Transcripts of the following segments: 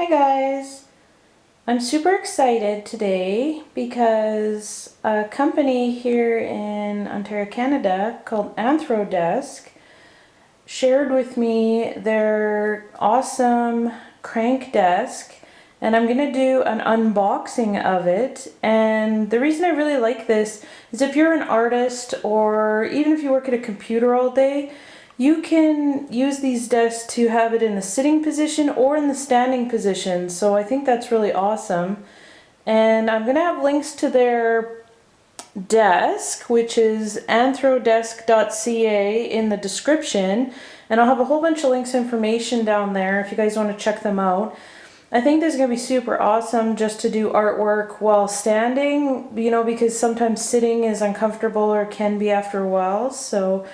Hi guys! I'm super excited today because a company here in Ontario, Canada called Anthrodesk shared with me their awesome crank desk, and I'm going to do an unboxing of it. And the reason I really like this is if you're an artist or even if you work at a computer all day, you can use these desks to have it in the sitting position or in the standing position. So I think that's really awesome. And I'm going to have links to their desk, which is anthrodesk.ca, in the description. And I'll have a whole bunch of links and information down there if you guys want to check them out. I think this is going to be super awesome just to do artwork while standing, you know, because sometimes sitting is uncomfortable or can be after a while. So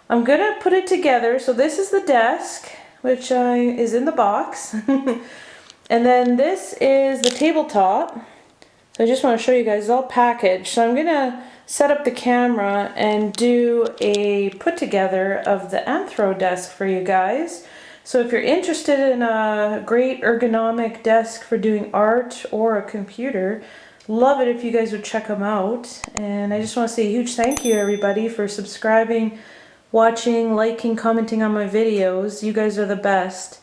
I'm going to put it together. So this is the desk, which is in the box. And then this is the tabletop. So I just want to show you guys, it's all packaged. So I'm going to set up the camera and do a put together of the Anthrodesk for you guys. So if you're interested in a great ergonomic desk for doing art or a computer, love it if you guys would check them out. And I just want to say a huge thank you everybody for subscribing, watching, liking, commenting on my videos. You guys are the best.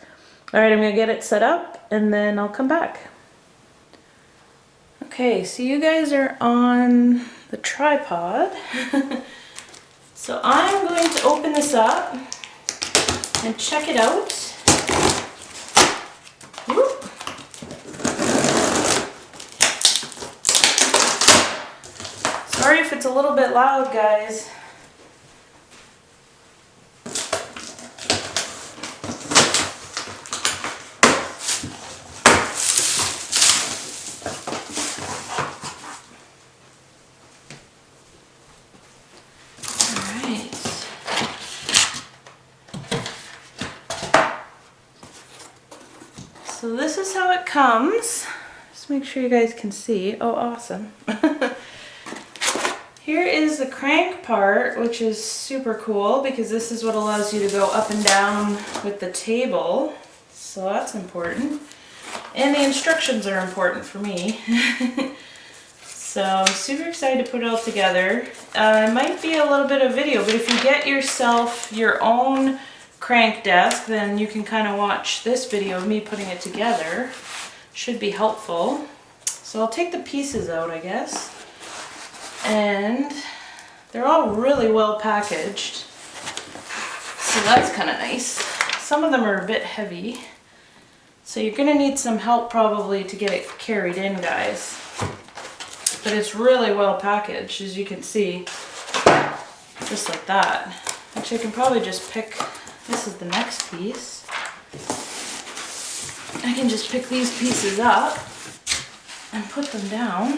Alright, I'm going to get it set up and then I'll come back. Okay, so you guys are on the tripod. So I'm going to open this up and check it out. Whoop. Sorry if it's a little bit loud, guys. So this is how it comes. Just make sure you guys can see. Oh, awesome. Here is the crank part, which is super cool because this is what allows you to go up and down with the table. So that's important. And the instructions are important for me. So I'm super excited to put it all together. It might be a little bit of video, but if you get yourself your own crank desk, then you can kind of watch this video of me putting it together. Should be helpful. So I'll take the pieces out, I guess. And they're all really well packaged. So that's kind of nice. Some of them are a bit heavy. So you're going to need some help probably to get it carried in, guys. But it's really well packaged, as you can see. Just like that. Actually, I can probably just pick... This is the next piece. I can just pick these pieces up and put them down.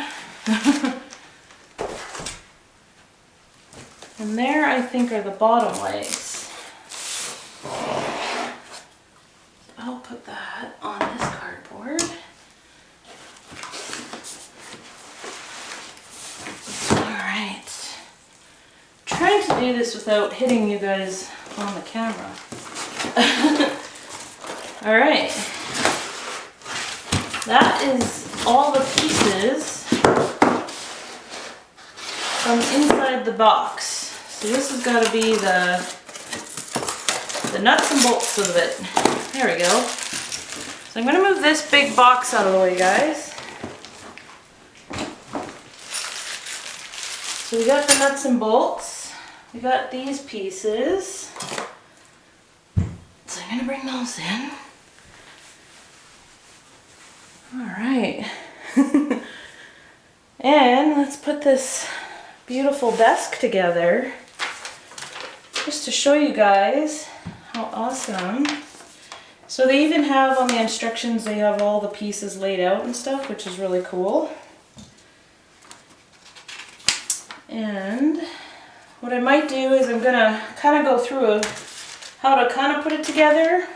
And there, I think, are the bottom legs. I'll put that on this cardboard. Alright. Trying to do this without hitting you guys on the camera. Alright. That is all the pieces from inside the box. So this has got to be the nuts and bolts of it. There we go. So I'm going to move this big box out of the way, guys. So we got the nuts and bolts. We got these pieces. So I'm going to bring those in. Alright. And let's put this beautiful desk together. Just to show you guys how awesome. So they even have on the instructions, they have all the pieces laid out and stuff, which is really cool. And what I might do is I'm going to kind of go through how to kind of put it together,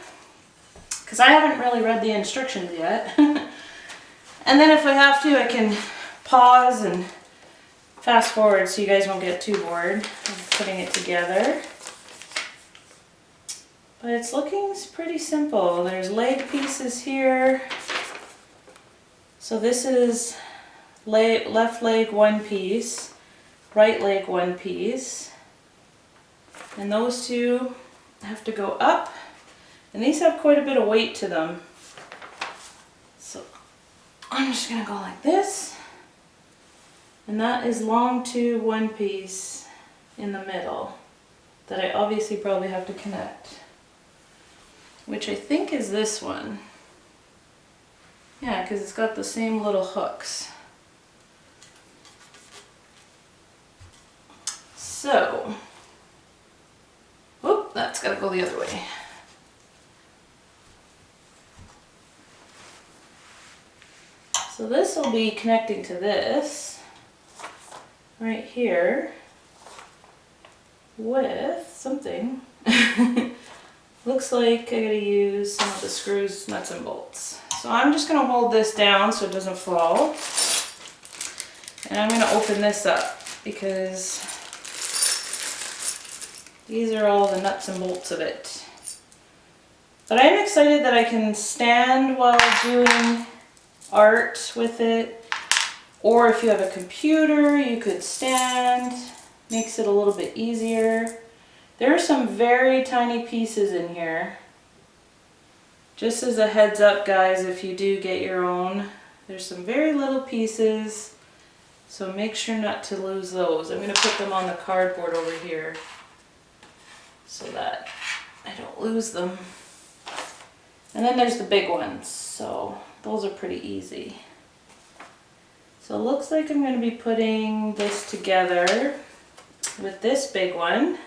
because I haven't really read the instructions yet. And then if I have to, I can pause and fast forward so you guys won't get too bored of putting it together. But it's looking pretty simple. There's leg pieces here. So this is left leg one piece, right leg one piece, and those two have to go up, and these have quite a bit of weight to them. So I'm just gonna go like this, and that is long tube one piece in the middle that I obviously probably have to connect, which I think is this one. Yeah, because it's got the same little hooks. So, whoop, that's got to go the other way. So this will be connecting to this right here with something. Looks like I gotta use some of the screws, nuts, and bolts. So I'm just gonna hold this down so it doesn't fall. And I'm gonna open this up because these are all the nuts and bolts of it. But I'm excited that I can stand while doing art with it. Or if you have a computer, you could stand. Makes it a little bit easier. There are some very tiny pieces in here. Just as a heads up, guys, if you do get your own, there's some very little pieces, so make sure not to lose those. I'm going to put them on the cardboard over here so that I don't lose them. And then there's the big ones, so those are pretty easy. So it looks like I'm going to be putting this together with this big one.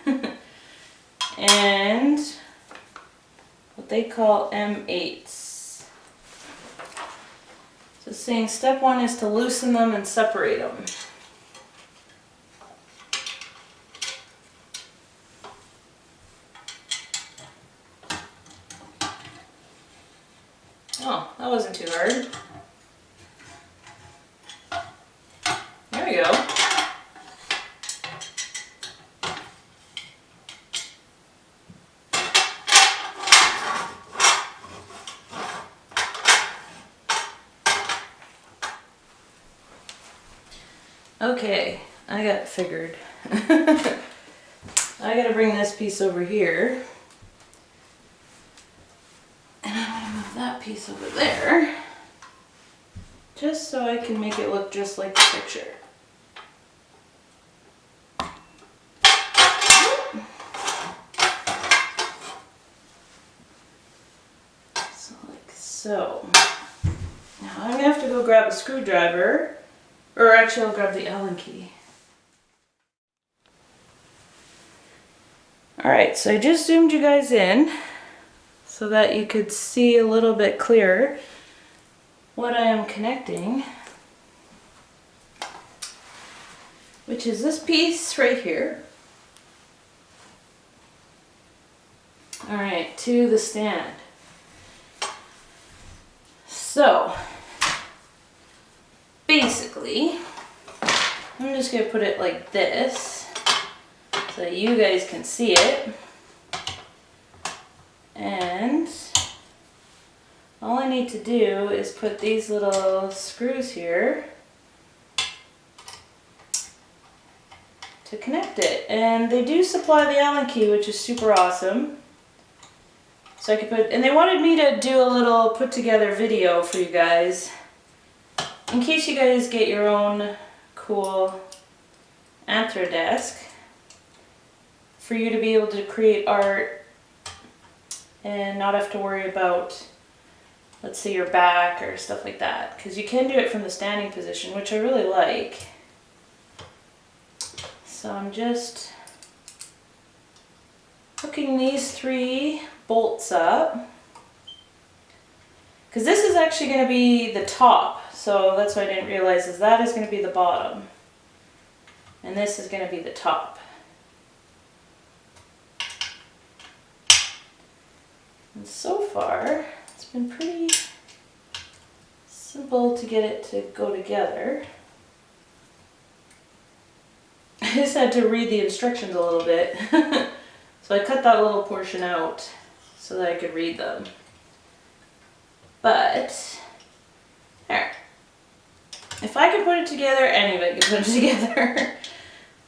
And what they call M8s. So saying step one is to loosen them and separate them. Oh, that wasn't too hard. There we go. Okay, I got it figured. I gotta bring this piece over here. And I'm gonna move that piece over there. Just so I can make it look just like the picture. So like so. Now I'm gonna have to go grab a screwdriver. Or actually I'll grab the Allen key. Alright, so I just zoomed you guys in so that you could see a little bit clearer what I am connecting, which is this piece right here. Alright, to the stand. So, basically, I'm just going to put it like this so that you guys can see it. And all I need to do is put these little screws here to connect it. And they do supply the Allen key, which is super awesome. So I could put, and they wanted me to do a little put together video for you guys in case you guys get your own cool Anthrodesk, for you to be able to create art and not have to worry about, let's say, your back or stuff like that, because you can do it from the standing position, which I really like. So I'm just hooking these 3 bolts up, because this is actually going to be the top, so that's what I didn't realize, is that is going to be the bottom and this is going to be the top. And so far it's been pretty simple to get it to go together. I just had to read the instructions a little bit. So I cut that little portion out so that I could read them. But, there. If I could put it together, anybody could put it together.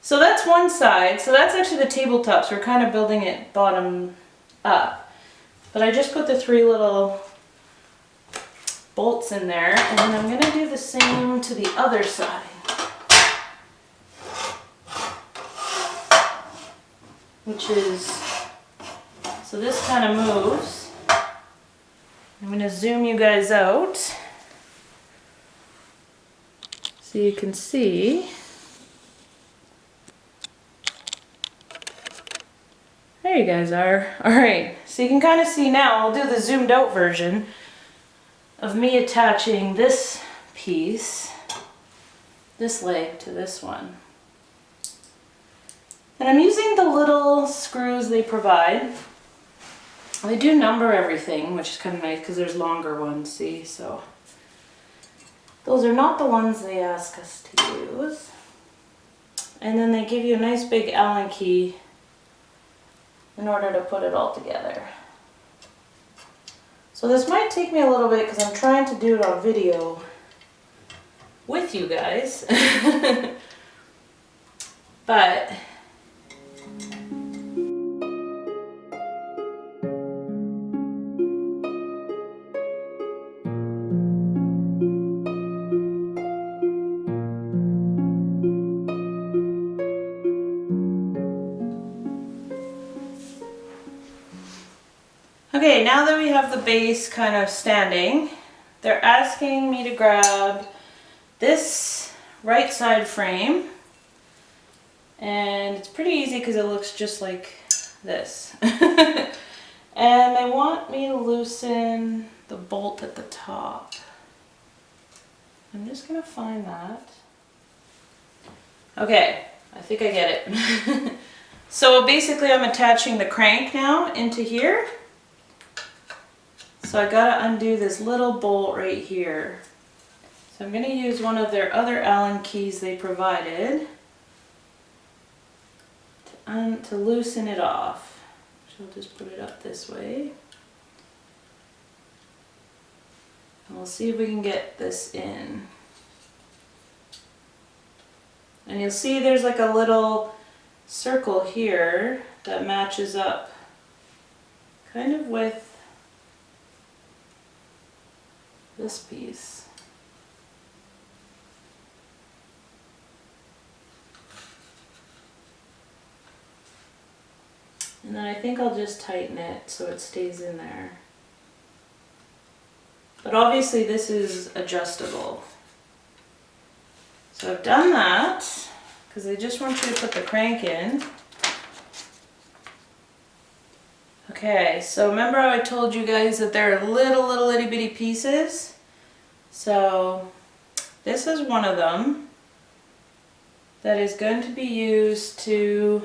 So that's one side. So that's actually the tabletop. So we're kind of building it bottom up. But I just put the 3 little bolts in there, and then I'm going to do the same to the other side. Which is, so this kind of moves. I'm going to zoom you guys out so you can see. There you guys are. Alright, so you can kind of see now, I'll do the zoomed out version of me attaching this piece, this leg to this one. And I'm using the little screws they provide. They do number everything, which is kind of nice because there's longer ones, see? So those are not the ones they ask us to use. And then they give you a nice big Allen key in order to put it all together. So this might take me a little bit because I'm trying to do it on video with you guys. But okay, now that we have the base kind of standing, they're asking me to grab this right side frame, and it's pretty easy because it looks just like this. And they want me to loosen the bolt at the top. I'm just gonna find that. Okay, I think I get it. So basically I'm attaching the crank now into here. So I gotta undo this little bolt right here. So I'm gonna use one of their other Allen keys they provided to loosen it off. So I'll just put it up this way. And we'll see if we can get this in. And you'll see there's like a little circle here that matches up kind of with this piece. And then I think I'll just tighten it so it stays in there. But obviously this is adjustable. So I've done that because they just want you to put the crank in. Okay, so remember how I told you guys that they're little itty bitty pieces? So this is one of them that is going to be used to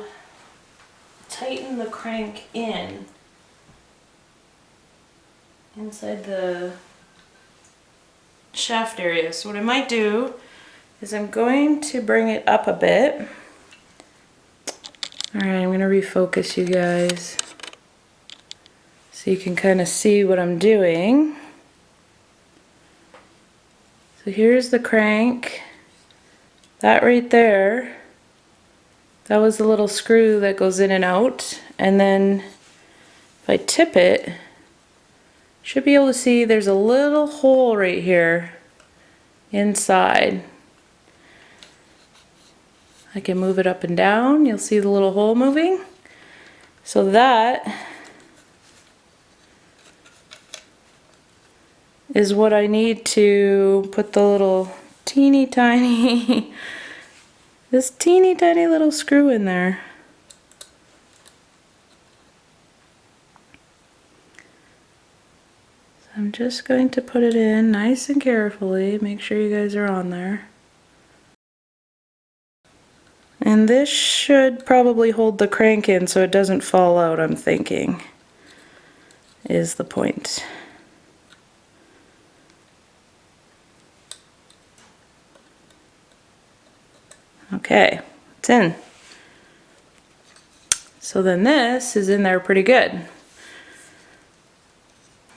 tighten the crank in inside the shaft area. So what I might do is I'm going to bring it up a bit. Alright, I'm going to refocus you guys so you can kind of see what I'm doing. So here's the crank. That right there, that was the little screw that goes in and out. And then if I tip it, you should be able to see there's a little hole right here inside. I can move it up and down. You'll see the little hole moving. So that is what I need to put the little teeny tiny this teeny tiny little screw in there. So I'm just going to put it in nice and carefully. Make sure you guys are on there. And this should probably hold the crank in so it doesn't fall out, I'm thinking, is the point. Okay, it's in. So then this is in there pretty good.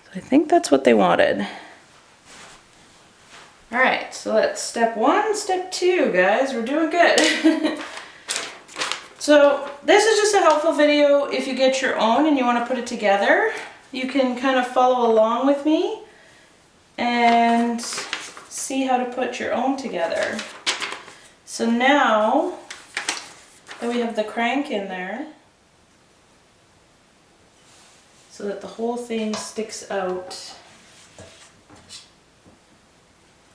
So I think that's what they wanted. All right, so that's step 1, step 2, guys. We're doing good. So this is just a helpful video if you get your own and you want to put it together. You can kind of follow along with me and see how to put your own together. So now that we have the crank in there, so that the whole thing sticks out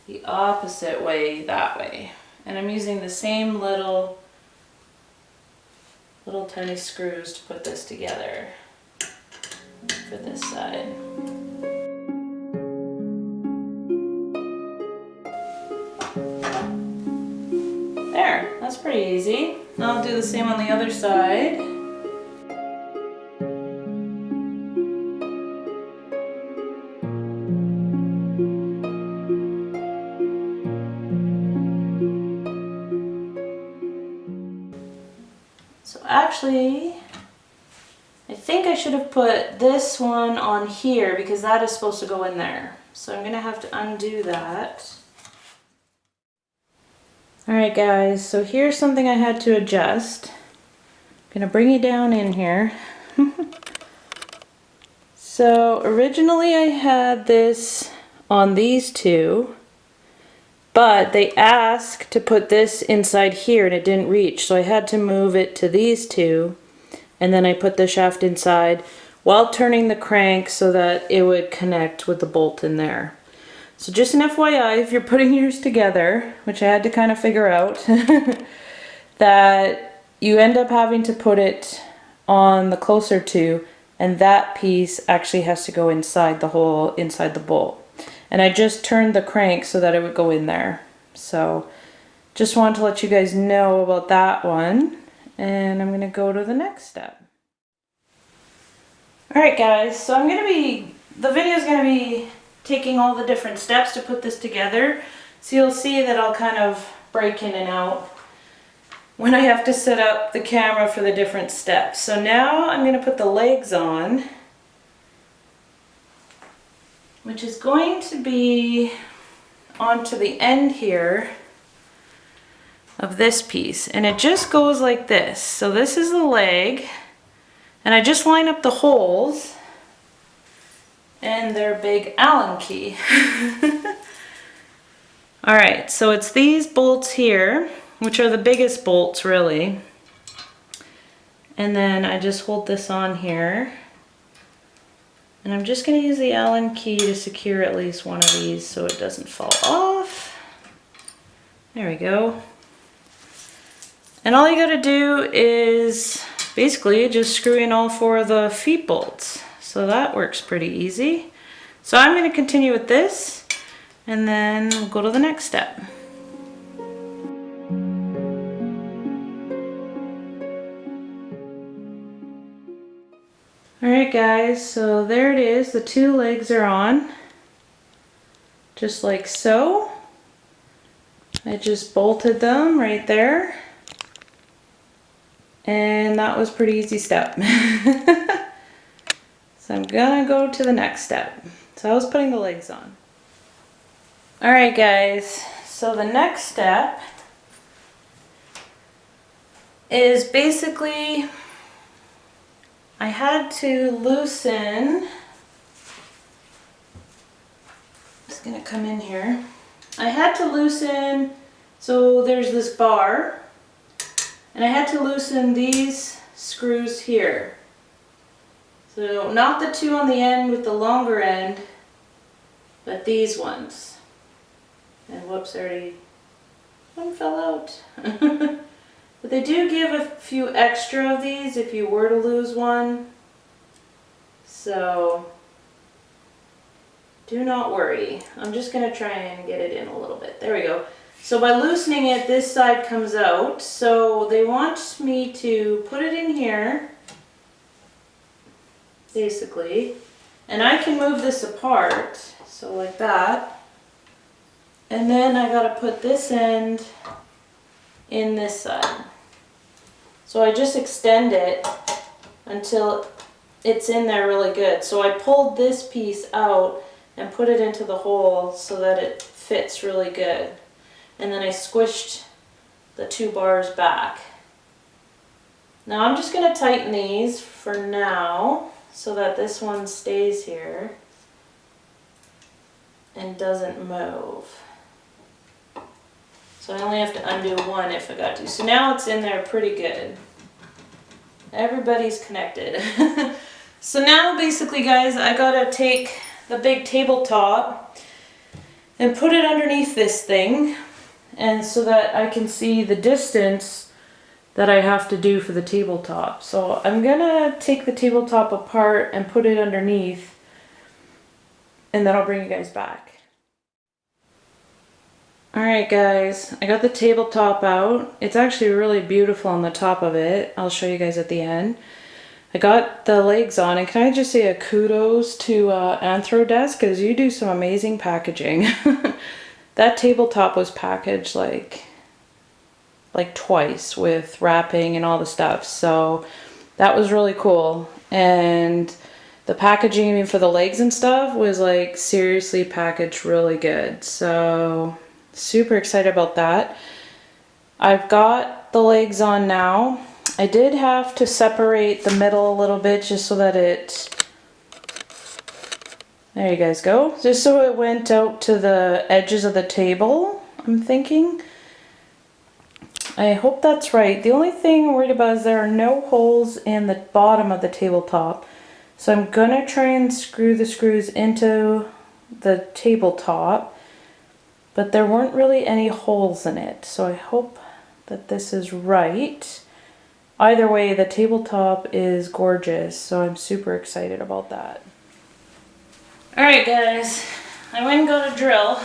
the opposite way, that way. And I'm using the same little tiny screws to put this together for this side. There, that's pretty easy. Now I'll do the same on the other side. So actually, I think I should have put this one on here because that is supposed to go in there. So I'm gonna have to undo that. Alright guys, so here's something I had to adjust. I'm gonna bring you down in here. So originally I had this on these two, but they asked to put this inside here and it didn't reach, so I had to move it to these two, and then I put the shaft inside while turning the crank so that it would connect with the bolt in there. So just an FYI, if you're putting yours together, which I had to kind of figure out, that you end up having to put it on the closer two, and that piece actually has to go inside the hole, inside the bolt. And I just turned the crank so that it would go in there. So just wanted to let you guys know about that one. And I'm gonna go to the next step. All right guys, so the video is gonna be taking all the different steps to put this together. So you'll see that I'll kind of break in and out when I have to set up the camera for the different steps. So now I'm gonna put the legs on, which is going to be onto the end here of this piece. And it just goes like this. So this is the leg, and I just line up the holes, and they're big Allen key. All right, so it's these bolts here, which are the biggest bolts really. And then I just hold this on here. And I'm just going to use the Allen key to secure at least one of these so it doesn't fall off. There we go. And all you got to do is basically just screw in all 4 of the feet bolts. So that works pretty easy. So I'm going to continue with this and then we'll go to the next step. Alright guys, so there it is. The 2 legs are on, just like so. I just bolted them right there. And that was a pretty easy step. So I'm gonna go to the next step. So I was putting the legs on. Alright guys, so the next step is basically I had to loosen, just gonna come in here. I had to loosen, so there's this bar, and I had to loosen these screws here. So not the 2 on the end with the longer end, but these ones. And whoops, already one fell out. But they do give a few extra of these if you were to lose one. So do not worry. I'm just going to try and get it in a little bit. There we go. So by loosening it, this side comes out. So they want me to put it in here, basically. And I can move this apart, so like that. And then I got to put this end in this side. So I just extend it until it's in there really good. So I pulled this piece out and put it into the hole so that it fits really good. And then I squished the 2 bars back. Now I'm just going to tighten these for now so that this one stays here and doesn't move. So I only have to undo one if I got to. So now it's in there pretty good. Everybody's connected. So now basically, guys, I gotta take the big tabletop and put it underneath this thing, and so that I can see the distance that I have to do for the tabletop. So I'm gonna take the tabletop apart and put it underneath, and then I'll bring you guys back. Alright guys, I got the tabletop out. It's actually really beautiful on the top of it. I'll show you guys at the end. I got the legs on, and can I just say a kudos to Anthrodesk, because you do some amazing packaging. That tabletop was packaged like twice with wrapping and all the stuff, so that was really cool. And the packaging even for the legs and stuff was like seriously packaged really good, so super excited about that. I've got the legs on now. I did have to separate the middle a little bit just so that there you guys go, just so it went out to the edges of the table, I'm thinking. I hope that's right. The only thing I'm worried about is there are no holes in the bottom of the tabletop. So I'm gonna try and screw the screws into the tabletop, but there weren't really any holes in it. So I hope that this is right. Either way, the tabletop is gorgeous, so I'm super excited about that. Alright guys, I went and got a drill.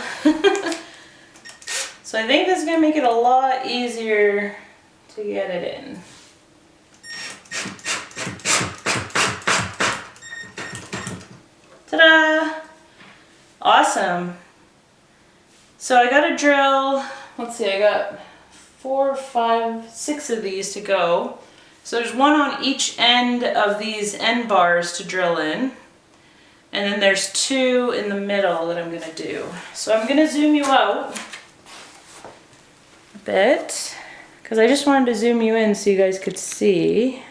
So I think this is going to make it a lot easier to get it in. Ta-da! Awesome. So I got a drill. Let's see, I got 4, 5, 6 of these to go. So there's one on each end of these end bars to drill in. And then there's 2 in the middle that I'm going to do. So I'm going to zoom you out a bit, because I just wanted to zoom you in so you guys could see.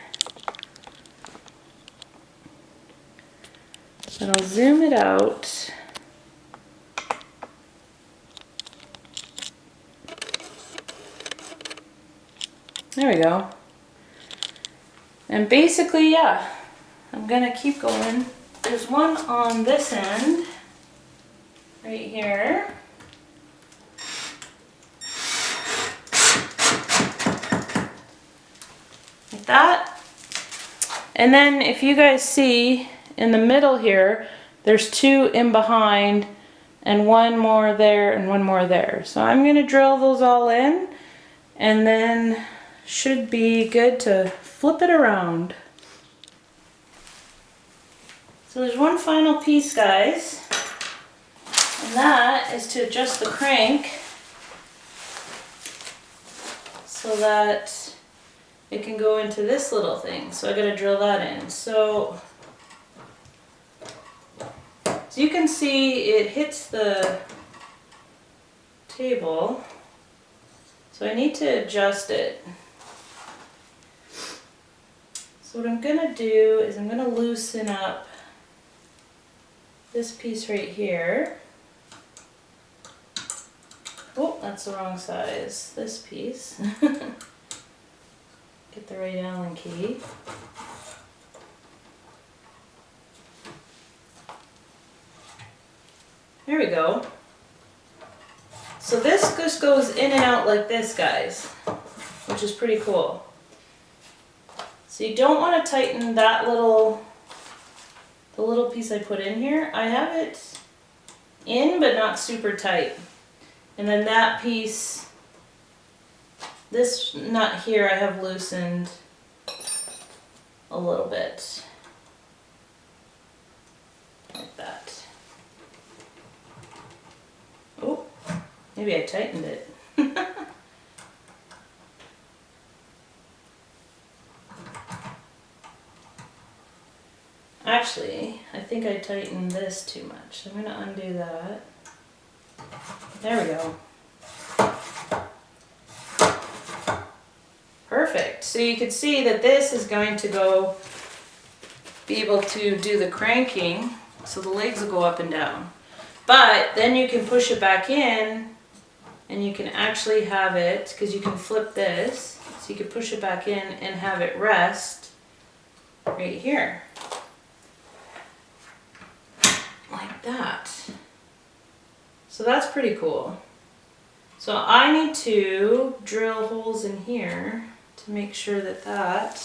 And I'll zoom it out. There we go. And basically, yeah, I'm gonna keep going. There's one on this end, right here. Like that. And then if you guys see in the middle here, there's 2 in behind and 1 more there and 1 more there. So I'm gonna drill those all in, and then should be good to flip it around. So there's one final piece, guys, and that is to adjust the crank so that it can go into this little thing. So I gotta drill that in. So you can see it hits the table, so I need to adjust it. So what I'm gonna do is I'm gonna loosen up this piece right here. Oh, that's the wrong size. This piece. Get the right Allen key. There we go. So this just goes in and out like this, guys, which is pretty cool. So you don't want to tighten that the little piece I put in here. I have it in, but not super tight. And then that piece, this nut here, I have loosened a little bit. Like that. Oh, maybe I tightened it. Actually, I think I tightened this too much. So I'm going to undo that. There we go. Perfect. So you can see that this is going to be able to do the cranking, so the legs will go up and down. But then you can push it back in and you can actually have it, because you can flip this, so you can push it back in and have it rest right here. Like that. So that's pretty cool. So I need to drill holes in here to make sure that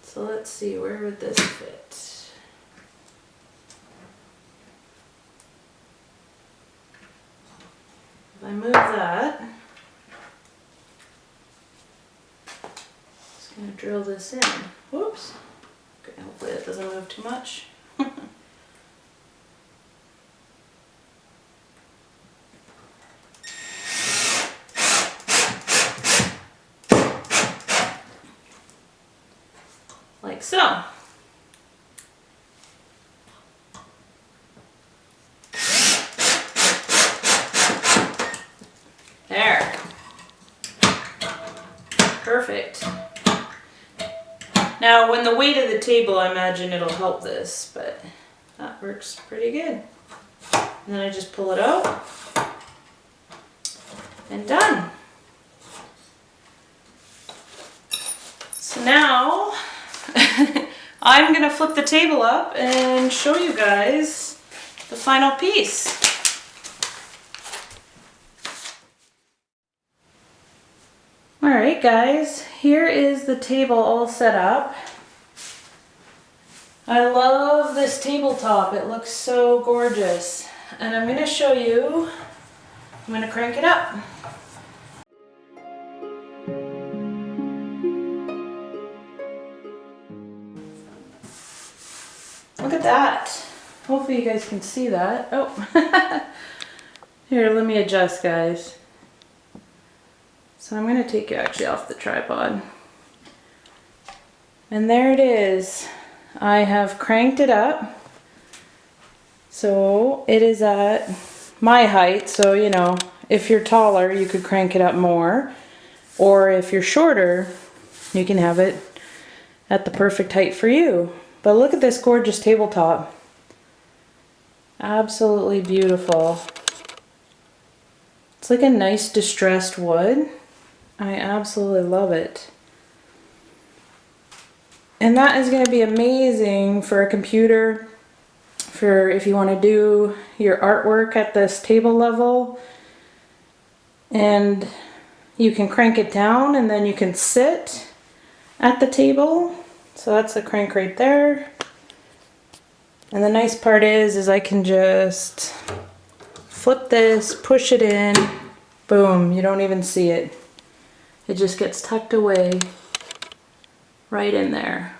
so let's see, where would this fit? If I move that, just gonna drill this in. Whoops. Okay, hopefully that doesn't move too much. Like so. There. Perfect. Now, when the weight of the table, I imagine it'll help this, but that works pretty good. And then I just pull it out and done. So now I'm gonna flip the table up and show you guys the final piece. Alright guys, here is the table all set up. I love this tabletop, it looks so gorgeous. And I'm gonna show you, I'm gonna crank it up. Look at that. Hopefully you guys can see that. Oh, here, let me adjust, guys. So I'm going to take you actually off the tripod. And there it is. I have cranked it up. So it is at my height. So, you know, if you're taller, you could crank it up more. Or if you're shorter, you can have it at the perfect height for you. But look at this gorgeous tabletop. Absolutely beautiful. It's like a nice distressed wood. I absolutely love it. And that is going to be amazing for a computer, for if you want to do your artwork at this table level. And you can crank it down and then you can sit at the table. So that's the crank right there. And the nice part is I can just flip this, push it in, boom, you don't even see it. It just gets tucked away right in there.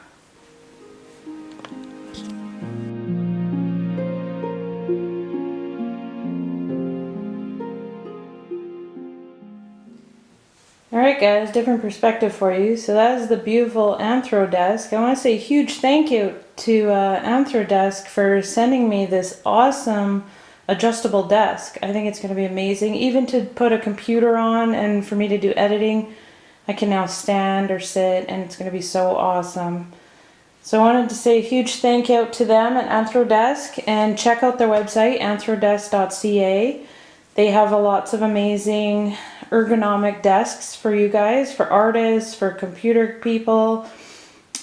Alright guys, different perspective for you. So that is the beautiful Anthrodesk. I want to say a huge thank you to Anthrodesk for sending me this awesome adjustable desk. I think it's going to be amazing. Even to put a computer on and for me to do editing, I can now stand or sit and it's going to be so awesome. So I wanted to say a huge thank you to them at Anthrodesk, and check out their website, anthrodesk.ca. They have lots of amazing ergonomic desks for you guys, for artists, for computer people,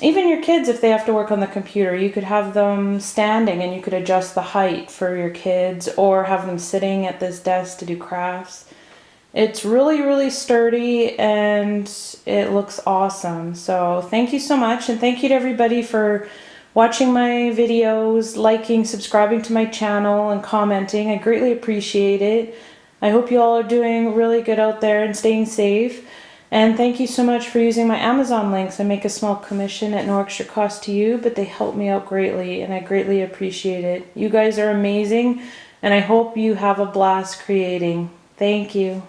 even your kids. If they have to work on the computer, you could have them standing and you could adjust the height for your kids, or have them sitting at this desk to do crafts. It's really, really sturdy and it looks awesome. So thank you so much, and thank you to everybody for watching my videos, liking, subscribing to my channel, and commenting. I greatly appreciate it. I hope you all are doing really good out there and staying safe. And thank you so much for using my Amazon links. I make a small commission at no extra cost to you, but they help me out greatly, and I greatly appreciate it. You guys are amazing, and I hope you have a blast creating. Thank you.